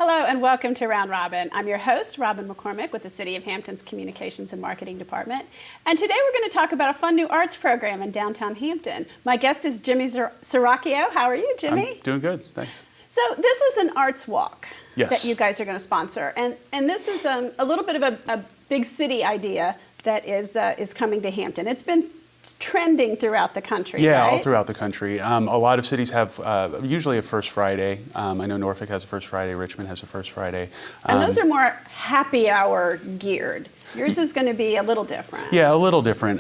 Hello and welcome to Round Robin. I'm your host, Robin McCormick with the City of Hampton's Communications and Marketing Department. And today we're going to talk about a fun new arts program in downtown Hampton. My guest is Jimmy Cerracchio. How are you, Jimmy? I'm doing good, thanks. So this is an arts walk Yes. that you guys are going to sponsor. And this is a little bit of a big city idea that is coming to Hampton. It's been trending throughout the country, Yeah, right? all throughout the country. A lot of cities have usually a First Friday. I know Norfolk has a First Friday, Richmond has a First Friday. And those are more happy hour geared. Yours is going to be a little different. Yeah, a little different.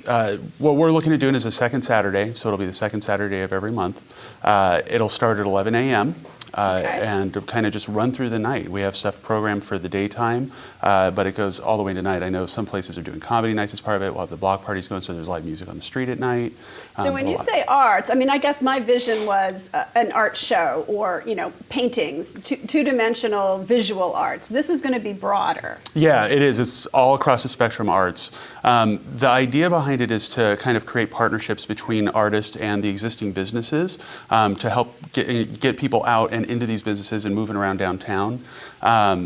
What we're looking at doing is a second Saturday, so it'll be the second Saturday of every month. It'll start at 11 a.m. And kind of just run through the night. We have stuff programmed for the daytime, but it goes all the way to night. I know some places are doing comedy nights as part of it. We'll have the block parties going, so there's live music on the street at night. So when you say arts, I mean, I guess my vision was an art show or, paintings, two-dimensional visual arts. This is going to be broader. Yeah, it is. It's all across the spectrum arts. The idea behind it is to kind of create partnerships between artists and the existing businesses to help get people out and into these businesses and moving around downtown.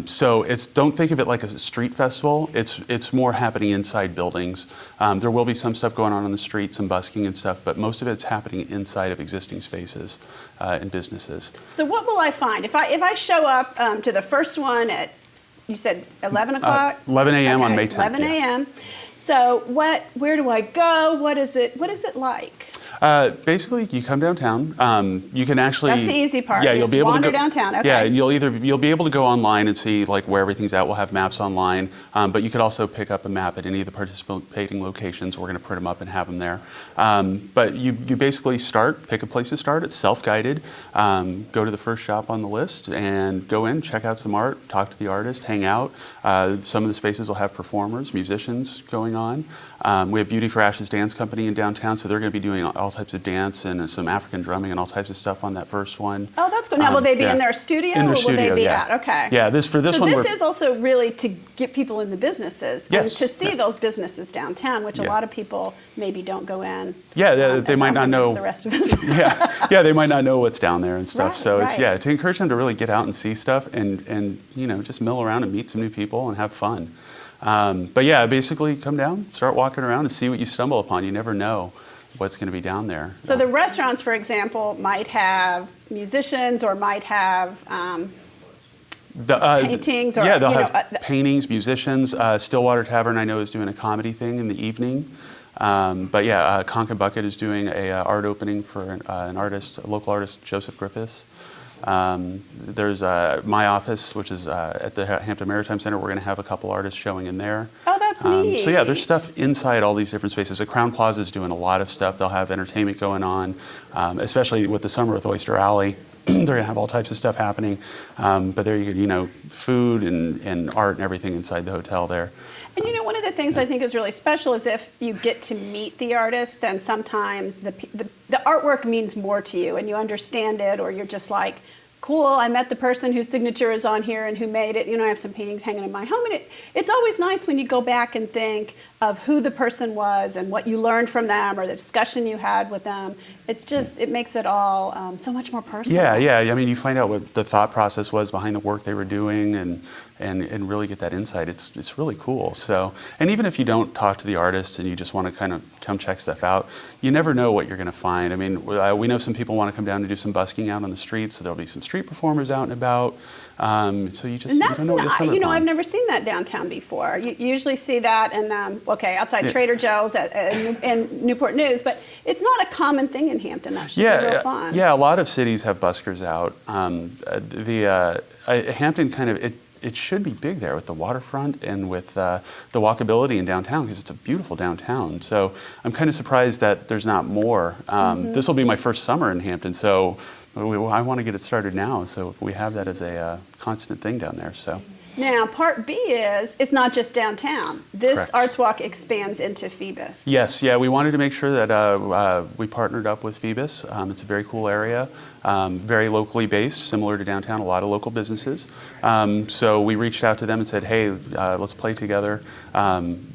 So don't think of it like a street festival. It's more happening inside buildings. There will be some stuff going on the street, some busking and stuff, but most of it's happening inside of existing spaces and businesses. So what will I find if I show up to the first one at, you said 11 o'clock? 11 a.m. Okay, on May 10th. 11 a.m. So where do I go? What is it like? Basically, you come downtown. You can actually. That's the easy part. Yeah, you'll be able to wander go downtown. Okay. Yeah, and you'll be able to go online and see like where everything's at. We'll have maps online, but you could also pick up a map at any of the participating locations. We're going to print them up and have them there. But you basically pick a place to start. It's self-guided. Go to the first shop on the list and go in, check out some art, talk to the artist, hang out. Some of the spaces will have performers, musicians going on. We have Beauty for Ashes Dance Company in downtown, so they're going to be doing all types of dance and some African drumming and all types of stuff on that first one. Oh, that's good. Now, will they be in their studio in their or studio, will they be yeah. out? Okay. Yeah, for this one. So this is also really to get people in the businesses and Yes. to see those businesses downtown, which a lot of people maybe don't go in. Yeah, they might not know. The rest of us. yeah, they might not know what's down there and stuff. Right, so it's right. to encourage them to really get out and see stuff and just mill around and meet some new people and have fun. But yeah, basically come down, start walking around and see what you stumble upon. You never know what's going to be down there. So the restaurants, for example, might have musicians or might have paintings. Or, yeah, they'll have paintings, musicians. Stillwater Tavern, I know, is doing a comedy thing in the evening. But yeah, Conca Bucket is doing a art opening for an artist, a local artist, Joseph Griffiths. There's my office, which is at the Hampton Maritime Center. We're going to have a couple artists showing in there. Oh, that's neat. So yeah, there's stuff inside all these different spaces. The Crown Plaza is doing a lot of stuff. They'll have entertainment going on, especially with the summer with Oyster Alley. They're going to have all types of stuff happening. But there you go, food and art and everything inside the hotel there. And one of the things I think is really special is if you get to meet the artist, then sometimes the artwork means more to you and you understand it, or you're just like, cool, I met the person whose signature is on here and who made it. I have some paintings hanging in my home. And it's always nice when you go back and think of who the person was and what you learned from them or the discussion you had with them. It makes it all so much more personal. Yeah. I mean, you find out what the thought process was behind the work they were doing and really get that insight. It's really cool. So, and even if you don't talk to the artist and you just want to kind of come check stuff out, you never know what you're going to find. I mean, we know some people want to come down to do some busking out on the streets, so there'll be some street performers out and about. So you don't know what you'll stumble upon. I've never seen that downtown before. You usually see that in, outside Trader Joe's and Newport News, but it's not a common thing in Hampton. That should be real fun. Yeah, a lot of cities have buskers out. Hampton kind of, it should be big there with the waterfront and with the walkability in downtown because it's a beautiful downtown. So I'm kind of surprised that there's not more. This will be my first summer in Hampton, so I want to get it started now. So we have that as a constant thing down there. So. Now, part B is, it's not just downtown. This Correct. Arts Walk expands into Phoebus. Yes, yeah, we wanted to make sure that we partnered up with Phoebus. It's a very cool area, very locally based, similar to downtown, a lot of local businesses. So we reached out to them and said, hey, let's play together.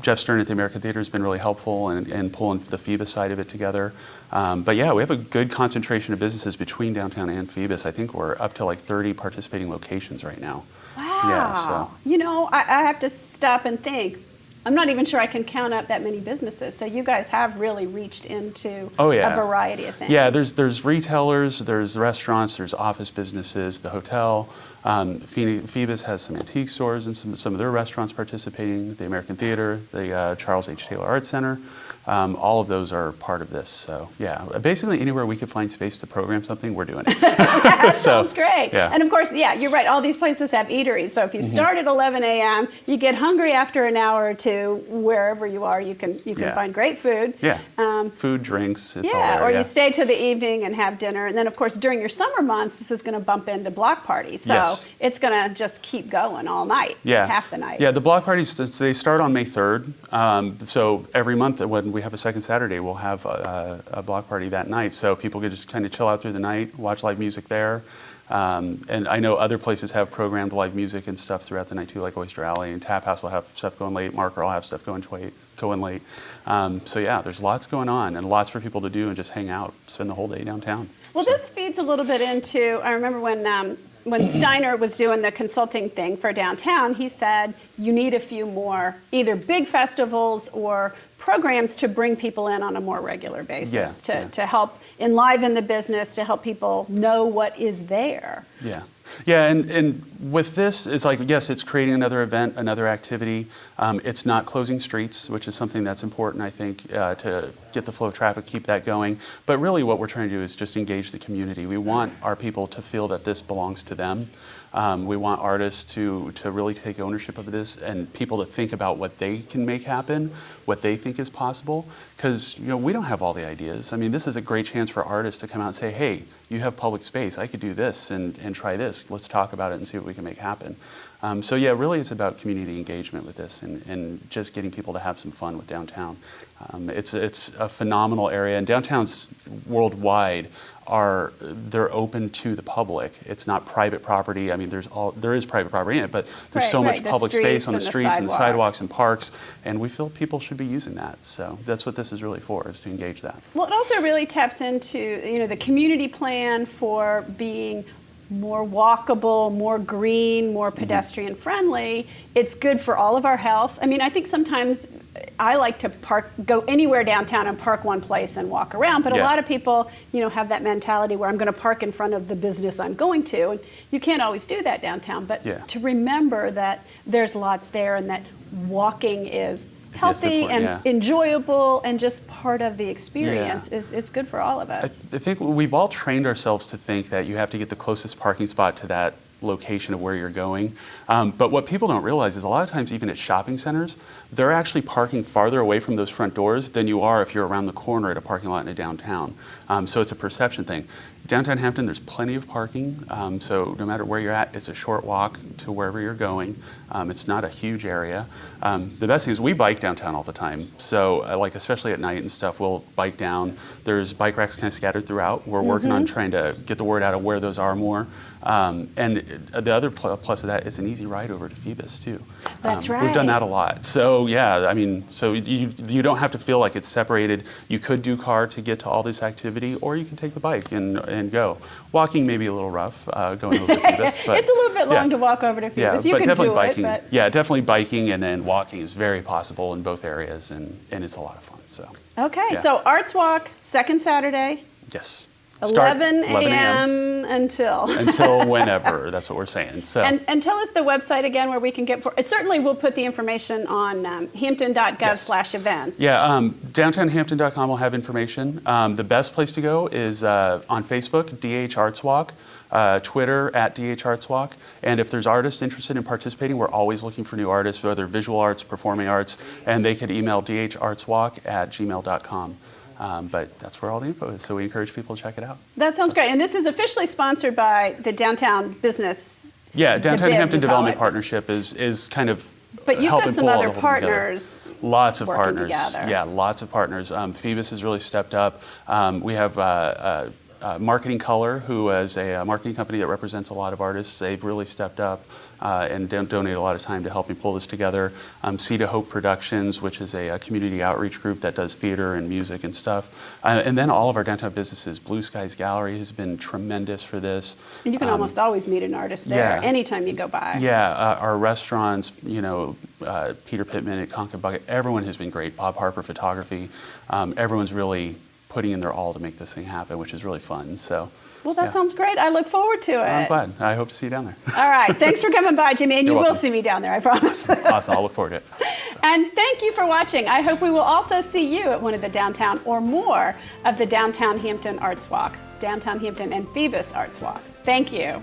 Jeff Stern at the American Theater has been really helpful in pulling the Phoebus side of it together. But yeah, we have a good concentration of businesses between downtown and Phoebus. I think we're up to like 30 participating locations right now. Wow. Yeah, so. You know, I have to stop and think. I'm not even sure I can count up that many businesses. So you guys have really reached into Oh, yeah. a variety of things. Yeah, there's retailers, there's restaurants, there's office businesses, the hotel. Phoebus has some antique stores and some of their restaurants participating, the American Theater, the Charles H. Taylor Arts Center. All of those are part of this. So yeah, basically anywhere we could find space to program something, we're doing it. That sounds great. Yeah. And of course, yeah, you're right. All these places have eateries. So if you start at 11 a.m., you get hungry after an hour or two, wherever you are, you can Yeah. find great food. Yeah, food, drinks, it's all Yeah, there. or Yeah. you stay to the evening and have dinner. And then, of course, during your summer months, this is going to bump into block parties. So Yes. it's going to just keep going all night, Yeah. half the night. Yeah, the block parties, they start on May 3rd. So every month when we have a second Saturday, we'll have a block party that night. So people can just kind of chill out through the night, watch live music there. And I know other places have programmed live music and stuff throughout the night too, like Oyster Alley and Tap House will have stuff going late. Marker will have stuff going late. So yeah, there's lots going on and lots for people to do and just hang out, spend the whole day downtown. Well, this feeds a little bit into, I remember when Steiner was doing the consulting thing for downtown, he said you need a few more either big festivals or programs to bring people in on a more regular basis to help enliven the business, to help people know what is there. Yeah. Yeah, and with this, it's like, yes, it's creating another event, another activity. It's not closing streets, which is something that's important, I think, to get the flow of traffic, keep that going. But really what we're trying to do is just engage the community. We want our people to feel that this belongs to them. We want artists to really take ownership of this and people to think about what they can make happen, what they think is possible. Because we don't have all the ideas. I mean, this is a great chance for artists to come out and say, hey, you have public space. I could do this and try this. Let's talk about it and see what we can make happen. So yeah, really it's about community engagement with this and just getting people to have some fun with downtown. It's a phenomenal area, and downtowns worldwide they're open to the public. It's not private property. I mean, there is private property in it, but there's so much public space on the streets and the sidewalks and parks, and we feel people should be using that. So that's what this is really for, is to engage that. Well, it also really taps into the community plan for being more walkable, more green, more pedestrian friendly. It's good for all of our health. I mean, I think sometimes I like to go anywhere downtown and park one place and walk around, but a lot of people, have that mentality where I'm going to park in front of the business I'm going to, and you can't always do that downtown, but to remember that there's lots there and that walking is healthy and enjoyable and just part of the experience. It's good for all of us. I think we've all trained ourselves to think that you have to get the closest parking spot to that location of where you're going. But what people don't realize is a lot of times, even at shopping centers, they're actually parking farther away from those front doors than you are if you're around the corner at a parking lot in a downtown. So it's a perception thing. Downtown Hampton, there's plenty of parking, so no matter where you're at, it's a short walk to wherever you're going. It's not a huge area. The best thing is we bike downtown all the time, so especially at night and stuff, we'll bike down. There's bike racks kind of scattered throughout. We're working on trying to get the word out of where those are more. And the other plus of that is an easy ride over to Phoebus too. That's right. We've done that a lot. So yeah, I mean, so you don't have to feel like it's separated. You could do car to get to all this activity, or you can take the bike and go. Walking may be a little rough going over to Phoebus. But it's a little bit long to walk over to Phoebus. You but can definitely do biking. it, but... Yeah, definitely biking and then walking is very possible in both areas, and it's a lot of fun. So. Okay, so Arts Walk, second Saturday. Yes. 11 a.m. until whenever. That's what we're saying. So and tell us the website again where we can get certainly we'll put the information on hampton.gov/events. Yeah, downtownhampton.com will have information. The best place to go is on Facebook, DH Arts Walk, Twitter @DH Arts Walk, and if there's artists interested in participating, we're always looking for new artists, whether visual arts, performing arts, and they could email dhartswalk@gmail.com. But that's where all the info is, so we encourage people to check it out. That sounds great. And this is officially sponsored by the Downtown Business Yeah, Downtown bid, Hampton we call Development it. Partnership is kind of But you've helping got some pull all other the whole together. partners. Lots of working partners. together. Yeah, lots of partners. Phoebus has really stepped up. We have Marketing Color, who is a marketing company that represents a lot of artists. They've really stepped up and donate a lot of time to help me pull this together. Seed of Hope Productions, which is a community outreach group that does theater and music and stuff. And then all of our downtown businesses. Blue Skies Gallery has been tremendous for this. And you can almost always meet an artist there yeah. anytime you go by. Yeah, our restaurants, Peter Pittman at Conca Bucket, everyone has been great. Bob Harper Photography, everyone's really putting in their all to make this thing happen, which is really fun. So, Well, that yeah. sounds great. I look forward to it. I'm glad. I hope to see you down there. All right. Thanks for coming by, Jimmy. And you You're will welcome. see me down there, I promise. Awesome. I'll look forward to it. And thank you for watching. I hope we will also see you at one of the downtown or more of the Downtown Hampton Arts Walks, Downtown Hampton and Phoebus Arts Walks. Thank you.